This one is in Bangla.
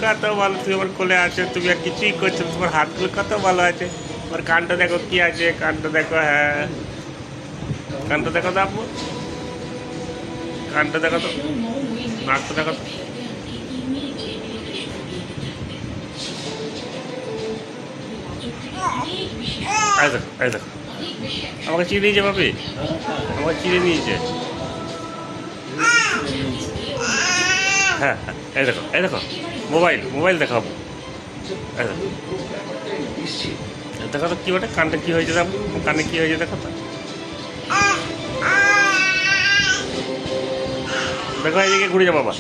কত ভালো, তুমি আমার কোলে আছো, তুমি আর কিছুই করছো, তোমার হাতগুলো কত ভালো আছে। তোমার কানটা দেখো কি আছে, কানটা দেখো। হ্যাঁ, কানটা দেখো তো আপু, কানটা দেখো তো, নাকটা দেখো তো। এই দেখো, এই দেখো, আমাকে চিনে নিয়েছে ভাবি, আমাকে চিনে নিয়েছে। হ্যাঁ হ্যাঁ, এই দেখো, এই দেখো, মোবাইল মোবাইল দেখাবো। এই দেখো, দেখো তো কী বটে, কানটা কী হয়েছে, দেখো কানে কী হয়েছে, দেখো তো। দেখো এইদিকে ঘুরে যাও বাবা।